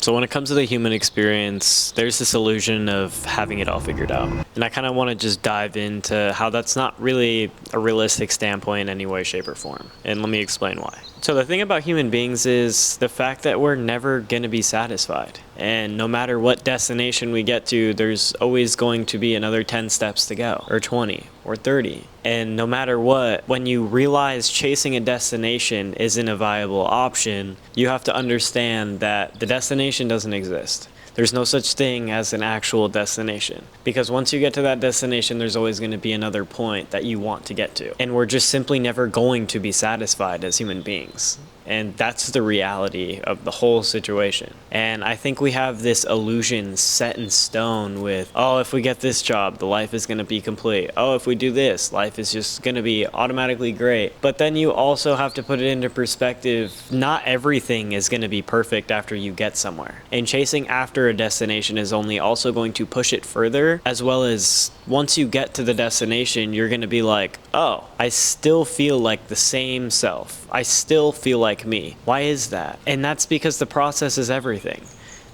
So when it comes to the human experience, there's this illusion of having it all figured out. And I kind of want to just dive into how that's not really a realistic standpoint in any way, shape, or form. And let me explain why. So the thing about human beings is the fact that we're never going to be satisfied. And no matter what destination we get to, there's always going to be another 10 steps to go, or 20, or 30. And no matter what, when you realize chasing a destination isn't a viable option, you have to understand that the destination doesn't exist. There's no such thing as an actual destination. Because once you get to that destination, there's always going to be another point that you want to get to. And we're just simply never going to be satisfied as human beings. And that's the reality of the whole situation. And I think we have this illusion set in stone with, oh, if we get this job, the life is going to be complete. Oh, if we do this, life is just going to be automatically great. But then you also have to put it into perspective. Not everything is going to be perfect after you get somewhere. And chasing after a destination is only also going to push it further, as well as once you get to the destination, you're going to be like, oh, I still feel like the same self. I still feel like me. Why is that? And that's because the process is everything.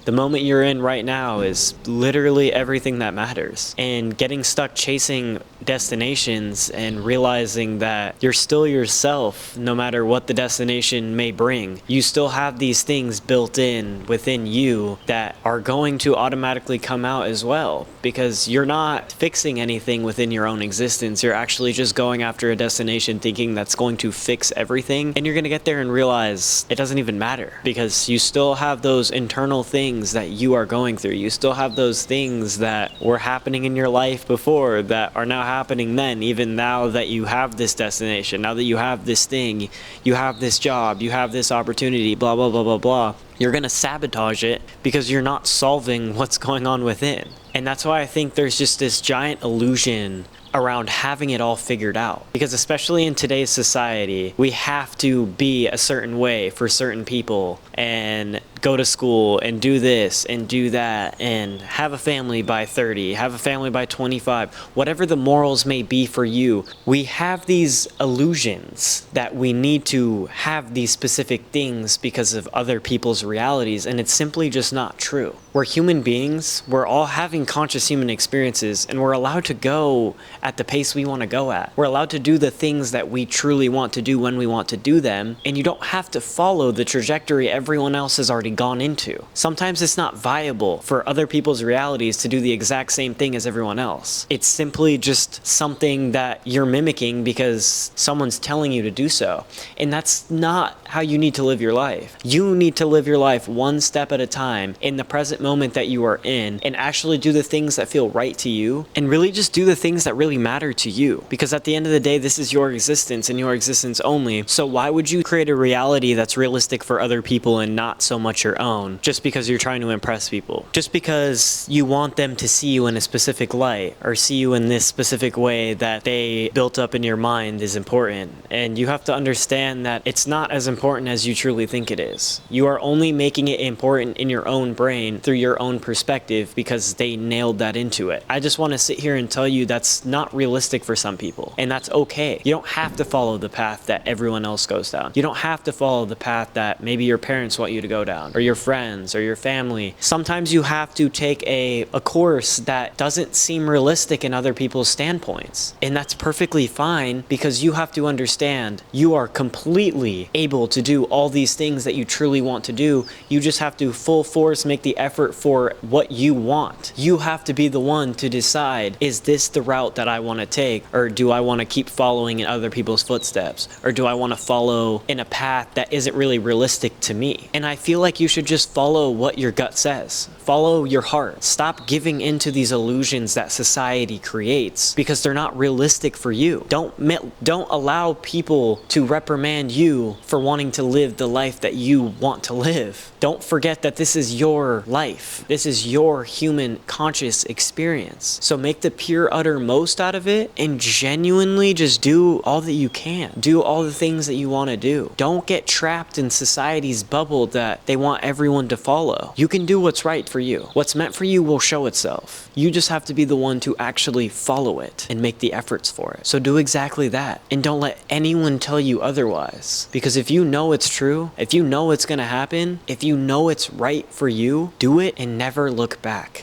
The moment you're in right now is literally everything that matters. And getting stuck chasing destinations and realizing that you're still yourself no matter what the destination may bring. You still have these things built in within you that are going to automatically come out as well, because you're not fixing anything within your own existence. You're actually just going after a destination thinking that's going to fix everything, and you're going to get there and realize it doesn't even matter, because you still have those internal things that you are going through. You still have those things that were happening in your life before that are now happening then, even now that you have this destination, now that you have this thing, you have this job, you have this opportunity, blah, blah, blah, blah, blah. You're going to sabotage it because you're not solving what's going on within. And that's why I think there's just this giant illusion around having it all figured out. Because especially in today's society, we have to be a certain way for certain people and go to school and do this and do that and have a family by 30, have a family by 25, whatever the morals may be for you. We have these illusions that we need to have these specific things because of other people's realities, and it's simply just not true. We're human beings, we're all having conscious human experiences, and we're allowed to go at the pace we want to go at. We're allowed to do the things that we truly want to do when we want to do them, and you don't have to follow the trajectory everyone else has already gone into. Sometimes it's not viable for other people's realities to do the exact same thing as everyone else. It's simply just something that you're mimicking because someone's telling you to do so. And that's not how you need to live your life. You need to live your life one step at a time in the present moment that you are in, and actually do the things that feel right to you, and really just do the things that really matter to you. Because at the end of the day, this is your existence and your existence only. So why would you create a reality that's realistic for other people and not so much your own, just because you're trying to impress people? Just because you want them to see you in a specific light or see you in this specific way that they built up in your mind is important. And you have to understand that it's not as important as you truly think it is. You are only making it important in your own brain through your own perspective because they nailed that into it. I just want to sit here and tell you that's not realistic for some people, and that's okay. You don't have to follow the path that everyone else goes down. You don't have to follow the path that maybe your parents want you to go down, or your friends, or your family. Sometimes you have to take a course that doesn't seem realistic in other people's standpoints, and that's perfectly fine, because you have to understand you are completely able to do all these things that you truly want to do. You just have to full force make the effort for what you want. You have to be the one to decide, is this the route that I want to take, or do I want to keep following in other people's footsteps, or do I want to follow in a path that isn't really realistic to me? And I feel like you should just follow what your gut says. Follow your heart. Stop giving into these illusions that society creates because they're not realistic for you. Don't allow people to reprimand you for wanting to live the life that you want to live. Don't forget that this is your life. This is your human conscious experience. So make the pure utter most out of it and genuinely just do all that you can. Do all the things that you want to do. Don't get trapped in society's bubble that they want everyone to follow. You can do what's right for you. What's meant for you will show itself. You just have to be the one to actually follow it and make the efforts for it. So do exactly that. And don't let anyone tell you otherwise. Because if you know it's true, if you know it's gonna happen, if you know it's right for you, do it and never look back.